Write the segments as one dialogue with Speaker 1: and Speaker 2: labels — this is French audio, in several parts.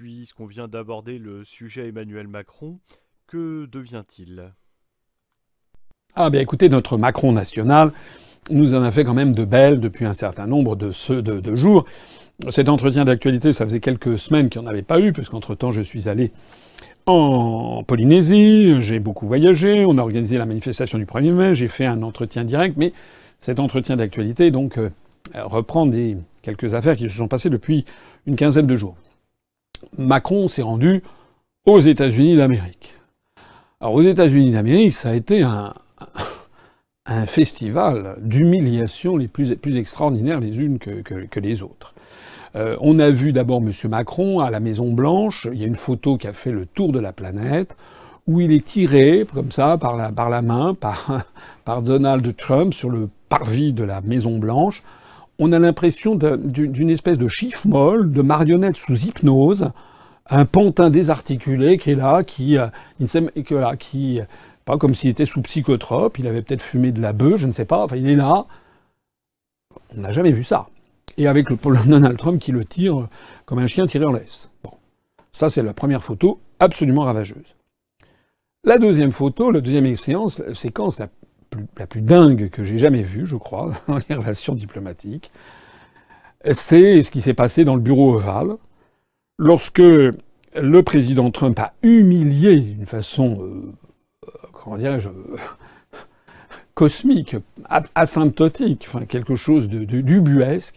Speaker 1: puisqu'on vient d'aborder le sujet Emmanuel Macron, que devient-il?
Speaker 2: Ah bien écoutez, notre Macron national nous en a fait quand même de belles depuis un certain nombre de jours. Cet entretien d'actualité, ça faisait quelques semaines qu'il n'y en avait pas eu, puisqu'entre-temps je suis allé en Polynésie, j'ai beaucoup voyagé, on a organisé la manifestation du 1er mai, j'ai fait un entretien direct, mais cet entretien d'actualité donc reprend quelques affaires qui se sont passées depuis une quinzaine de jours. Macron s'est rendu aux États-Unis d'Amérique. Alors aux États-Unis d'Amérique, ça a été un festival d'humiliations les plus extraordinaires les unes que les autres. On a vu d'abord M. Macron à la Maison-Blanche. Il y a une photo qui a fait le tour de la planète, où il est tiré, comme ça, par la main, par Donald Trump sur le parvis de la Maison-Blanche. On a l'impression d'une espèce de chiffre-molle, de marionnette sous hypnose, un pantin désarticulé qui est là, pas comme s'il était sous psychotrope, il avait peut-être fumé de la bœuf, je ne sais pas, enfin il est là. On n'a jamais vu ça. Et avec le Donald Trump qui le tire comme un chien tiré en laisse. Bon. Ça, c'est la première photo absolument ravageuse. La deuxième photo, la deuxième séquence la plus dingue que j'ai jamais vue, je crois, dans les relations diplomatiques, c'est ce qui s'est passé dans le bureau ovale, lorsque le président Trump a humilié d'une façon, comment dirais-je, cosmique, asymptotique, enfin quelque chose d'ubuesque,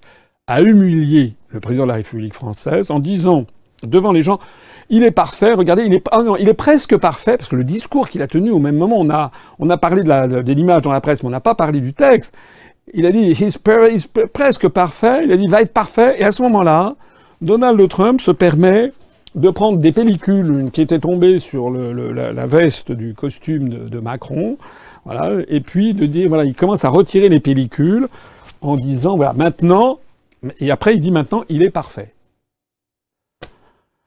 Speaker 2: a humilié le président de la République française en disant devant les gens « Il est parfait, regardez, il est presque parfait », parce que le discours qu'il a tenu au même moment, on a parlé de l'image dans la presse, mais on n'a pas parlé du texte. Il a dit « He's presque parfait », il a dit « va être parfait », et à ce moment-là, Donald Trump se permet de prendre des pellicules qui étaient tombées sur la veste du costume de Macron, voilà, et puis de dire, voilà, il commence à retirer les pellicules en disant, voilà, maintenant, et après il dit maintenant, il est parfait.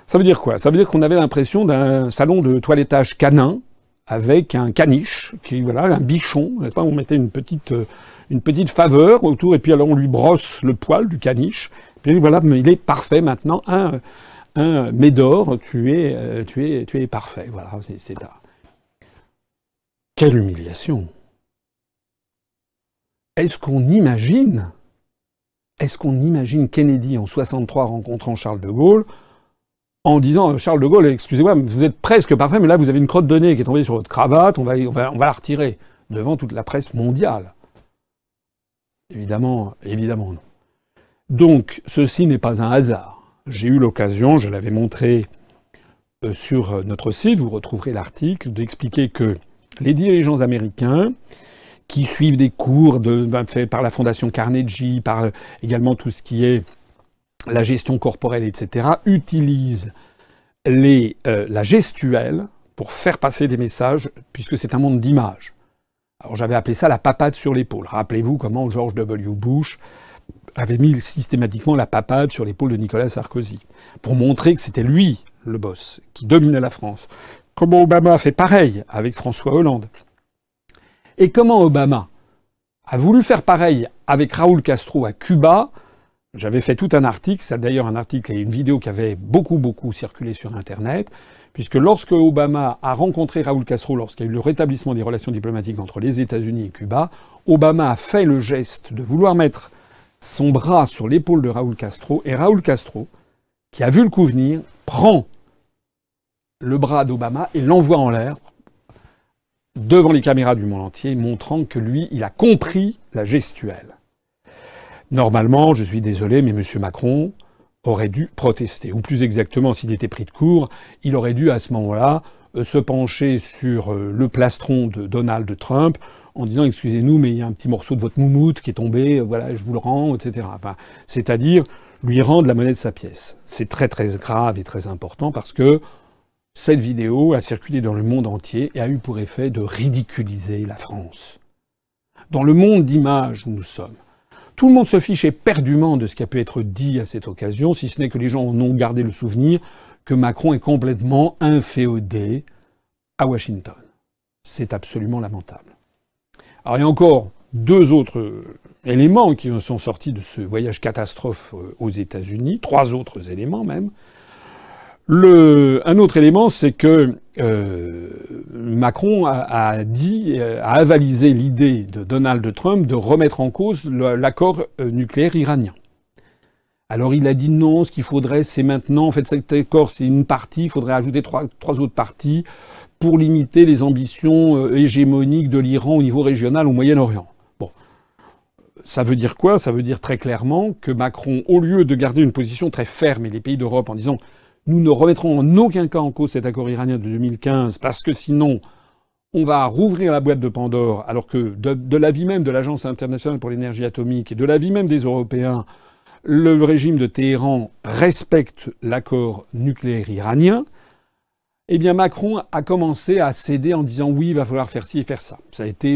Speaker 2: Ça veut dire quoi? Ça veut dire qu'on avait l'impression d'un salon de toilettage canin avec un caniche, voilà, un bichon, n'est-ce pas? On mettait une petite faveur autour, et puis alors on lui brosse le poil du caniche. Puis voilà, mais il est parfait maintenant. Médor, tu es parfait. Voilà, c'est ça. Quelle humiliation! Est-ce qu'on imagine Kennedy en 63 rencontrant Charles de Gaulle en disant Charles de Gaulle, excusez-moi, vous êtes presque parfait, mais là vous avez une crotte de nez qui est tombée sur votre cravate, on va la retirer devant toute la presse mondiale. Évidemment non. Donc ceci n'est pas un hasard. J'ai eu l'occasion, je l'avais montré sur notre site, vous retrouverez l'article, d'expliquer que les dirigeants américains qui suivent des cours faits par la Fondation Carnegie, par également tout ce qui est la gestion corporelle, etc., utilisent la gestuelle pour faire passer des messages, puisque c'est un monde d'images. Alors j'avais appelé ça la papade sur l'épaule. Rappelez-vous comment George W. Bush avait mis systématiquement la papade sur l'épaule de Nicolas Sarkozy, pour montrer que c'était lui, le boss, qui dominait la France. Comment Obama a fait pareil avec François Hollande. Et comment Obama a voulu faire pareil avec Raúl Castro à Cuba. J'avais fait tout un article, c'est d'ailleurs un article et une vidéo qui avait beaucoup circulé sur Internet, puisque lorsque Obama a rencontré Raúl Castro, lorsqu'il y a eu le rétablissement des relations diplomatiques entre les États-Unis et Cuba, Obama a fait le geste de vouloir mettre son bras sur l'épaule de Raúl Castro, et Raúl Castro, qui a vu le coup venir, prend le bras d'Obama et l'envoie en l'air devant les caméras du monde entier, montrant que lui, il a compris la gestuelle. Normalement, je suis désolé, mais M. Macron aurait dû protester. Ou plus exactement, s'il était pris de court, il aurait dû à ce moment-là se pencher sur le plastron de Donald Trump en disant « Excusez-nous, mais il y a un petit morceau de votre moumoute qui est tombé, voilà, je vous le rends, etc. » Enfin, c'est-à-dire lui rendre la monnaie de sa pièce. C'est très grave et très important parce que cette vidéo a circulé dans le monde entier et a eu pour effet de ridiculiser la France. Dans le monde d'images où nous sommes, tout le monde se fiche éperdument de ce qui a pu être dit à cette occasion, si ce n'est que les gens en ont gardé le souvenir que Macron est complètement inféodé à Washington. C'est absolument lamentable. Alors il y a encore deux autres éléments qui sont sortis de ce voyage catastrophe aux États-Unis, trois autres éléments même. Un autre élément, c'est que Macron a avalisé l'idée de Donald Trump de remettre en cause l'accord nucléaire iranien. Alors il a dit non, ce qu'il faudrait, c'est maintenant, en fait cet accord c'est une partie, il faudrait ajouter trois autres parties pour limiter les ambitions hégémoniques de l'Iran au niveau régional au Moyen-Orient. Bon, ça veut dire quoi? Ça veut dire très clairement que Macron, au lieu de garder une position très ferme, et les pays d'Europe en disant nous ne remettrons en aucun cas en cause cet accord iranien de 2015 parce que sinon on va rouvrir la boîte de Pandore, alors que de l'avis même de l'Agence internationale pour l'énergie atomique et de l'avis même des Européens, le régime de Téhéran respecte l'accord nucléaire iranien, eh bien Macron a commencé à céder en disant oui, il va falloir faire ci et faire ça.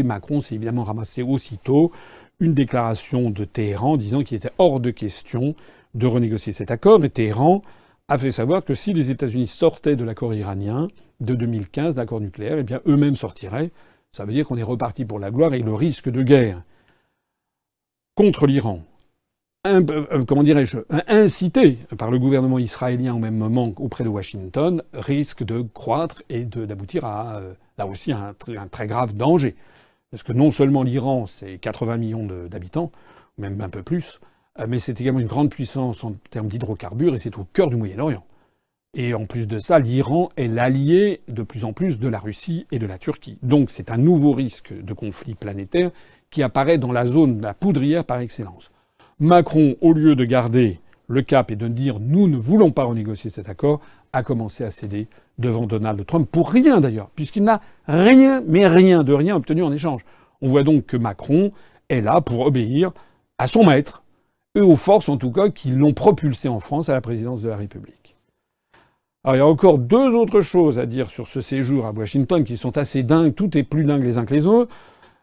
Speaker 2: Macron s'est évidemment ramassé aussitôt une déclaration de Téhéran disant qu'il était hors de question de renégocier cet accord, et Téhéran a fait savoir que si les États-Unis sortaient de l'accord iranien de 2015, l'accord nucléaire, eh bien eux-mêmes sortiraient. Ça veut dire qu'on est reparti pour la gloire et le risque de guerre contre l'Iran, incité par le gouvernement israélien au même moment auprès de Washington, risque de croître et d'aboutir à, là aussi, un très grave danger. Parce que non seulement l'Iran, c'est 80 millions d'habitants, même un peu plus, mais c'est également une grande puissance en termes d'hydrocarbures et c'est au cœur du Moyen-Orient. Et en plus de ça, l'Iran est l'allié de plus en plus de la Russie et de la Turquie. Donc c'est un nouveau risque de conflit planétaire qui apparaît dans la zone de la poudrière par excellence. Macron, au lieu de garder le cap et de dire « nous ne voulons pas renégocier cet accord », a commencé à céder devant Donald Trump, pour rien d'ailleurs, puisqu'il n'a rien, mais rien de rien obtenu en échange. On voit donc que Macron est là pour obéir à son maître, et aux forces en tout cas qui l'ont propulsé en France à la présidence de la République. Alors il y a encore deux autres choses à dire sur ce séjour à Washington qui sont assez dingues, tout est plus dingue les uns que les autres.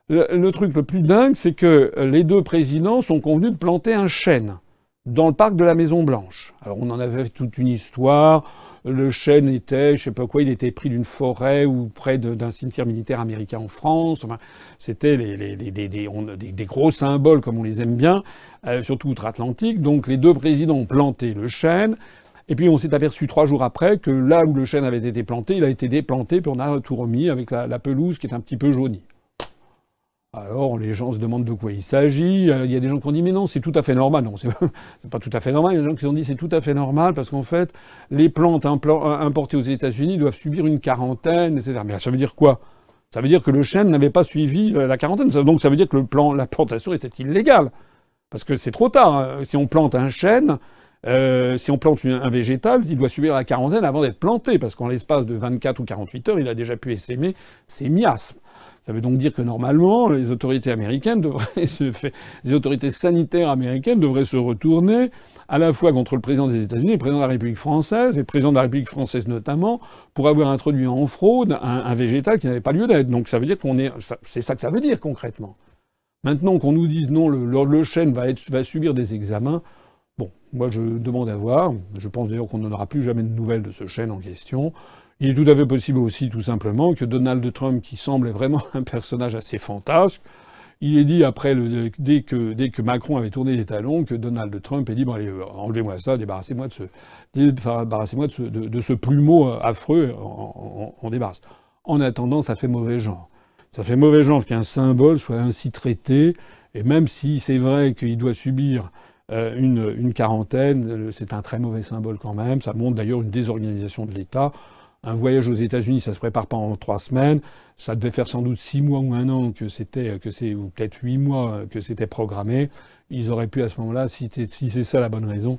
Speaker 2: Le truc le plus dingue, c'est que les deux présidents sont convenus de planter un chêne dans le parc de la Maison-Blanche. Alors on en avait toute une histoire. Le chêne était, je sais pas quoi, il était pris d'une forêt ou près d'un cimetière militaire américain en France. Enfin, c'était des gros symboles comme on les aime bien, surtout outre-Atlantique. Donc les deux présidents ont planté le chêne. Et puis on s'est aperçu 3 jours après que là où le chêne avait été planté, il a été déplanté, puis on a tout remis avec la pelouse qui est un petit peu jaunie. Alors les gens se demandent de quoi il s'agit. Il y a des gens qui ont dit mais non, c'est tout à fait normal. Non, c'est pas tout à fait normal. Il y a des gens qui ont dit c'est tout à fait normal parce qu'en fait les plantes importées aux États-Unis doivent subir une quarantaine, etc. Mais ça veut dire quoi? Ça veut dire que le chêne n'avait pas suivi la quarantaine. Donc ça veut dire que la plantation était illégale. Parce que c'est trop tard. Si on plante un chêne, si on plante un végétal, il doit subir la quarantaine avant d'être planté. Parce qu'en l'espace de 24 ou 48 heures, il a déjà pu essaimer ses miasmes. Ça veut donc dire que normalement, les autorités américaines les autorités sanitaires américaines devraient se retourner à la fois contre le président des États-Unis, le président de la République française, et le président de la République française notamment, pour avoir introduit en fraude un végétal qui n'avait pas lieu d'être. Donc ça veut dire c'est ça que ça veut dire concrètement. Maintenant qu'on nous dise non, le chêne va subir des examens, bon, moi je demande à voir. Je pense d'ailleurs qu'on n'en aura plus jamais de nouvelles de ce chêne en question. Il est tout à fait possible aussi, tout simplement, que Donald Trump, qui semble vraiment un personnage assez fantasque, il est dit après, dès que Macron avait tourné les talons, que Donald Trump ait dit bon allez, enlevez-moi ça, débarrassez-moi de ce plumeau affreux, on débarrasse. En attendant, ça fait mauvais genre. Ça fait mauvais genre qu'un symbole soit ainsi traité, et même si c'est vrai qu'il doit subir une quarantaine, c'est un très mauvais symbole quand même. Ça montre d'ailleurs une désorganisation de l'État. Un voyage aux États-Unis, ça se prépare pas en 3 semaines. Ça devait faire sans doute 6 mois ou 1 an ou peut-être 8 mois que c'était programmé. Ils auraient pu à ce moment-là, si c'est ça la bonne raison,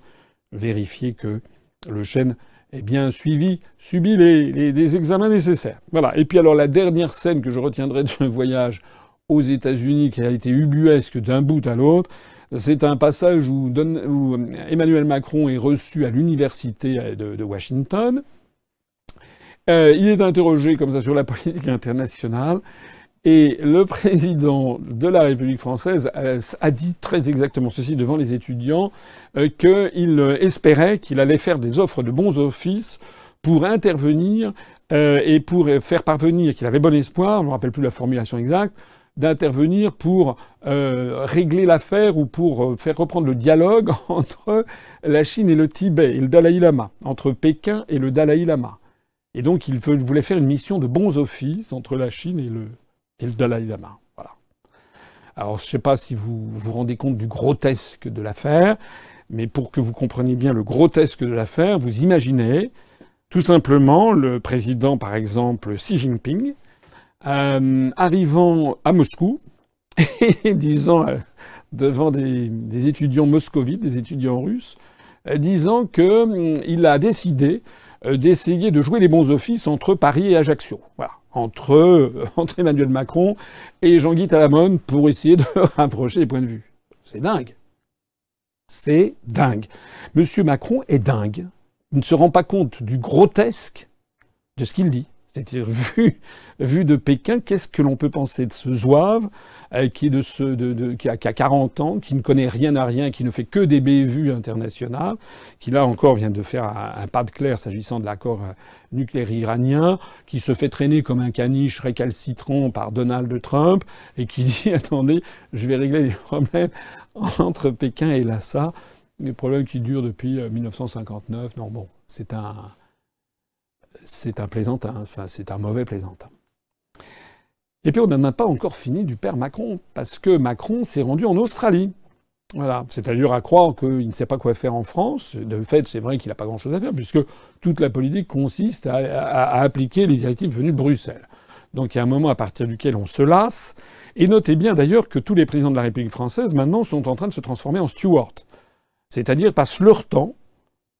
Speaker 2: vérifier que le chêne est bien subi les examens nécessaires. Voilà. Et puis alors la dernière scène que je retiendrai de ce voyage aux États-Unis, qui a été ubuesque d'un bout à l'autre, c'est un passage où Emmanuel Macron est reçu à l'université de Washington. Il est interrogé comme ça sur la politique internationale et le président de la République française a dit très exactement ceci devant les étudiants, qu'il espérait qu'il allait faire des offres de bons offices pour intervenir et pour faire parvenir, qu'il avait bon espoir, je ne me rappelle plus la formulation exacte, d'intervenir pour régler l'affaire ou pour faire reprendre le dialogue entre la Chine et le Tibet et le Dalai Lama, entre Pékin et le Dalai Lama. Et donc il voulait faire une mission de bons offices entre la Chine et le Dalai Lama. Voilà. Alors je ne sais pas si vous vous rendez compte du grotesque de l'affaire, mais pour que vous compreniez bien le grotesque de l'affaire, vous imaginez tout simplement le président, par exemple, Xi Jinping, arrivant à Moscou et disant devant des étudiants moscovites, des étudiants russes, disant qu'il a décidé d'essayer de jouer les bons offices entre Paris et Ajaccio. Voilà. Entre Emmanuel Macron et Jean-Guy Talamone pour essayer de rapprocher les points de vue. C'est dingue. C'est dingue. Monsieur Macron est dingue. Il ne se rend pas compte du grotesque de ce qu'il dit. C'est-à-dire, vu de Pékin, qu'est-ce que l'on peut penser de ce zouave qui a 40 ans, qui ne connaît rien à rien, qui ne fait que des bévues internationales, qui là encore vient de faire un pas de clair s'agissant de l'accord nucléaire iranien, qui se fait traîner comme un caniche récalcitrant par Donald Trump, et qui dit « Attendez, je vais régler les problèmes entre Pékin et Lhasa ». Des problèmes qui durent depuis 1959. Non, bon, c'est un plaisantin, enfin, c'est un mauvais plaisantin. Et puis, on n'en a pas encore fini du père Macron, parce que Macron s'est rendu en Australie. Voilà. C'est-à-dire à croire qu'il ne sait pas quoi faire en France. De fait, c'est vrai qu'il n'a pas grand-chose à faire, puisque toute la politique consiste à appliquer les directives venues de Bruxelles. Donc, il y a un moment à partir duquel on se lasse. Et notez bien, d'ailleurs, que tous les présidents de la République française, maintenant, sont en train de se transformer en stewards. C'est-à-dire passent leur temps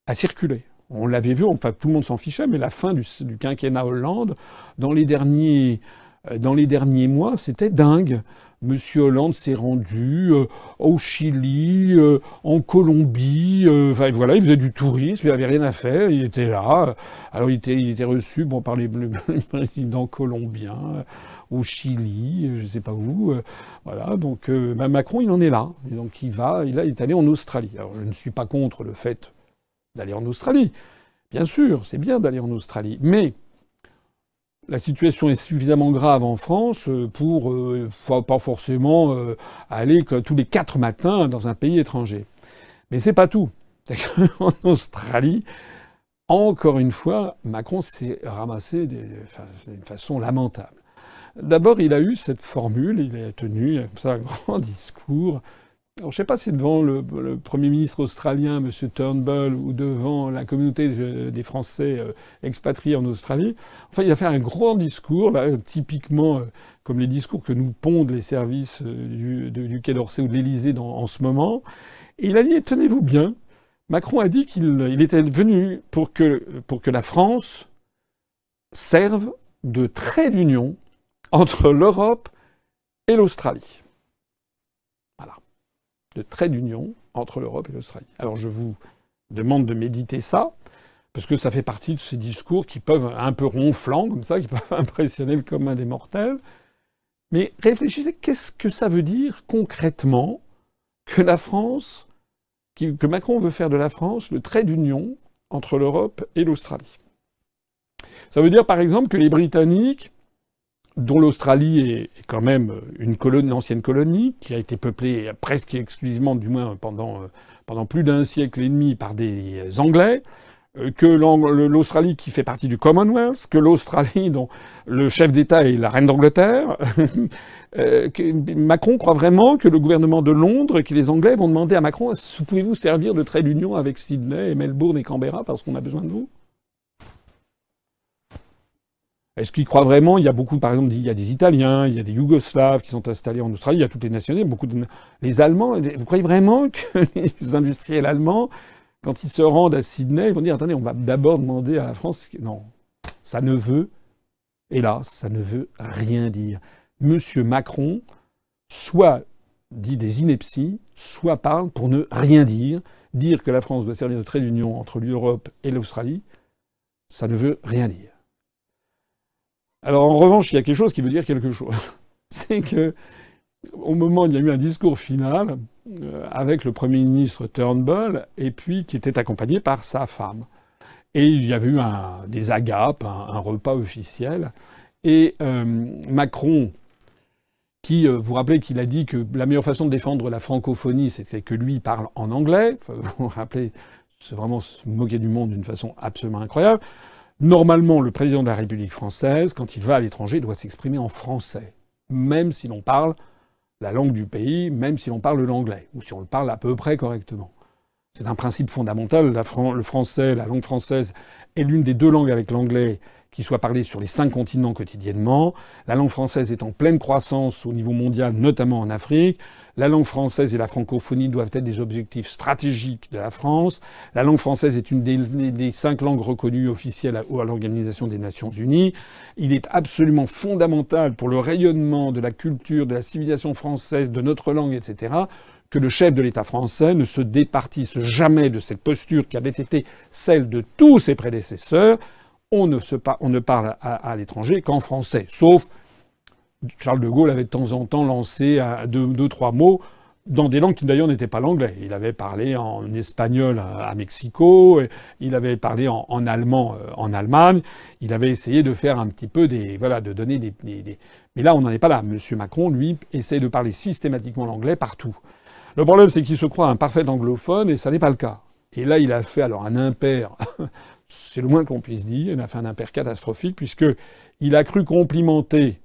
Speaker 2: à circuler. On l'avait vu, enfin tout le monde s'en fichait, mais la fin du quinquennat Hollande, dans les derniers mois, c'était dingue. Monsieur Hollande s'est rendu au Chili, en Colombie, enfin voilà, il faisait du tourisme, il avait rien à faire, il était là. Alors il était reçu par les présidents colombiens, au Chili, je sais pas où. Voilà, donc Macron, il en est là. Et donc il est allé en Australie. Alors je ne suis pas contre le fait d'aller en Australie. Bien sûr, c'est bien d'aller en Australie. Mais la situation est suffisamment grave en France pour pas forcément aller tous les 4 matins dans un pays étranger. Mais c'est pas tout. C'est qu'en Australie, encore une fois, Macron s'est ramassé d'une façon lamentable. D'abord, il a eu cette formule, il a tenu comme ça un grand discours. Alors, je ne sais pas si devant le Premier ministre australien, M. Turnbull, ou devant la communauté des Français expatriés en Australie. Enfin, il a fait un grand discours, là, typiquement comme les discours que nous pondent les services du Quai d'Orsay ou de l'Élysée en ce moment. Et il a dit, tenez-vous bien, Macron a dit qu'il était venu pour que la France serve de trait d'union entre l'Europe et l'Australie. Voilà. De trait d'union entre l'Europe et l'Australie. Alors je vous demande de méditer ça, parce que ça fait partie de ces discours qui peuvent, un peu ronflants comme ça, qui peuvent impressionner le commun des mortels. Mais réfléchissez, qu'est-ce que ça veut dire concrètement que la France, que Macron veut faire de la France le trait d'union entre l'Europe et l'Australie? Ça veut dire par exemple que les Britanniques, dont l'Australie est quand même une ancienne colonie, qui a été peuplée presque exclusivement, du moins pendant plus d'un siècle et demi, par des Anglais, que l'Australie qui fait partie du Commonwealth, que l'Australie dont le chef d'État est la reine d'Angleterre, Macron croit vraiment que le gouvernement de Londres, que les Anglais vont demander à Macron « Pouvez-vous servir de trait d'union avec Sydney et Melbourne et Canberra parce qu'on a besoin de vous ?» Est-ce qu'il croit vraiment? Il y a beaucoup, par exemple, il y a des Italiens, il y a des Yougoslaves qui sont installés en Australie, il y a toutes les nationalités, les Allemands. Vous croyez vraiment que les industriels allemands, quand ils se rendent à Sydney, ils vont dire, attendez, on va d'abord demander à la France? Non. Ça ne veut, hélas, ça ne veut rien dire. Monsieur Macron, soit dit des inepties, soit parle pour ne rien dire. Dire que la France doit servir de trait d'union entre l'Europe et l'Australie, ça ne veut rien dire. Alors en revanche, il y a quelque chose qui veut dire quelque chose. C'est que au moment où il y a eu un discours final avec le Premier ministre Turnbull, et puis qui était accompagné par sa femme. Et il y avait eu des agapes, un repas officiel. Et Macron, vous vous rappelez qu'il a dit que la meilleure façon de défendre la francophonie, c'était que lui parle en anglais. Enfin, vous vous rappelez, c'est vraiment se moquer du monde d'une façon absolument incroyable. Normalement, le président de la République française, quand il va à l'étranger, doit s'exprimer en français, même si l'on parle la langue du pays, même si l'on parle l'anglais, ou si on le parle à peu près correctement. C'est un principe fondamental. Le français, la langue française, est l'une des deux langues avec l'anglais qui soit parlée sur les 5 continents quotidiennement. La langue française est en pleine croissance au niveau mondial, notamment en Afrique. La langue française et la francophonie doivent être des objectifs stratégiques de la France. La langue française est une des 5 langues reconnues officielles à l'Organisation des Nations Unies. Il est absolument fondamental pour le rayonnement de la culture, de la civilisation française, de notre langue, etc., que le chef de l'État français ne se départisse jamais de cette posture qui avait été celle de tous ses prédécesseurs. On ne parle à l'étranger qu'en français, sauf Charles de Gaulle avait de temps en temps lancé deux, trois mots dans des langues qui d'ailleurs n'étaient pas l'anglais. Il avait parlé en espagnol à Mexico, il avait parlé en allemand en Allemagne. Il avait essayé de faire un petit peu de donner des. Mais là, on n'en est pas là. Monsieur Macron, lui, essaie de parler systématiquement l'anglais partout. Le problème, c'est qu'il se croit un parfait anglophone et ça n'est pas le cas. Et là, il a fait alors un impair. C'est le moins qu'on puisse dire. Il a fait un impair catastrophique puisque il a cru complimenter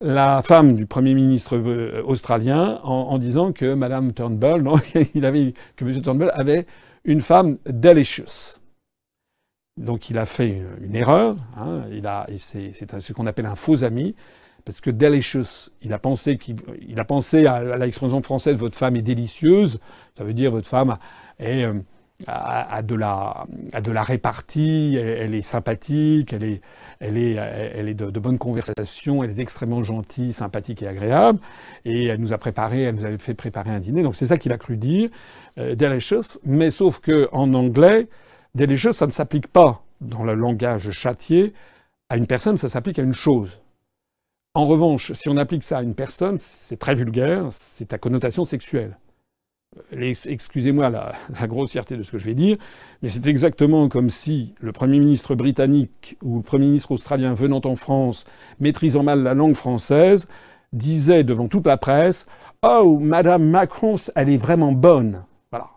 Speaker 2: la femme du Premier ministre australien en disant que Madame Turnbull, que M. Turnbull avait une femme delicious. Donc il a fait une erreur. Hein, c'est ce qu'on appelle un faux ami. Parce que delicious, il a pensé à l'expression française votre femme est délicieuse. Ça veut dire votre femme a de la répartie, elle est sympathique, elle est de bonne conversation, elle est extrêmement gentille, sympathique et agréable. Et elle nous avait fait préparer un dîner. Donc c'est ça qu'il a cru dire, delicious. Mais sauf que en anglais, delicious, ça ne s'applique pas dans le langage châtié à une personne, ça s'applique à une chose. En revanche, si on applique ça à une personne, c'est très vulgaire, c'est à connotation sexuelle. Excusez-moi la grossièreté de ce que je vais dire, mais c'est exactement comme si le Premier ministre britannique ou le Premier ministre australien venant en France, maîtrisant mal la langue française, disait devant toute la presse « Oh, Madame Macron, elle est vraiment bonne !» Voilà.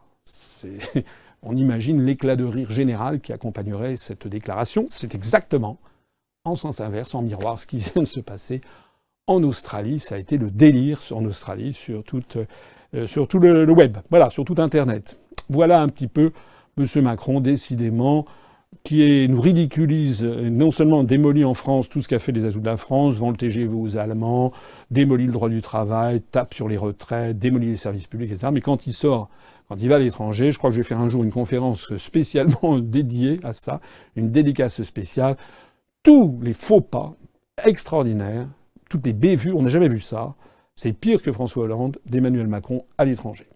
Speaker 2: On imagine l'éclat de rire général qui accompagnerait cette déclaration. C'est exactement, en sens inverse, en miroir, ce qui vient de se passer en Australie. Ça a été le délire en Australie sur tout le web, voilà, sur tout Internet. Voilà un petit peu M. Macron, décidément, qui nous ridiculise, non seulement démolit en France tout ce qu'a fait les Azous de la France, vend le TGV aux Allemands, démolit le droit du travail, tape sur les retraites, démolit les services publics, etc. Mais quand il va à l'étranger, je crois que je vais faire un jour une conférence spécialement dédiée à ça, une dédicace spéciale, tous les faux pas extraordinaires, toutes les bévues, on n'a jamais vu ça. C'est pire que François Hollande d'Emmanuel Macron à l'étranger.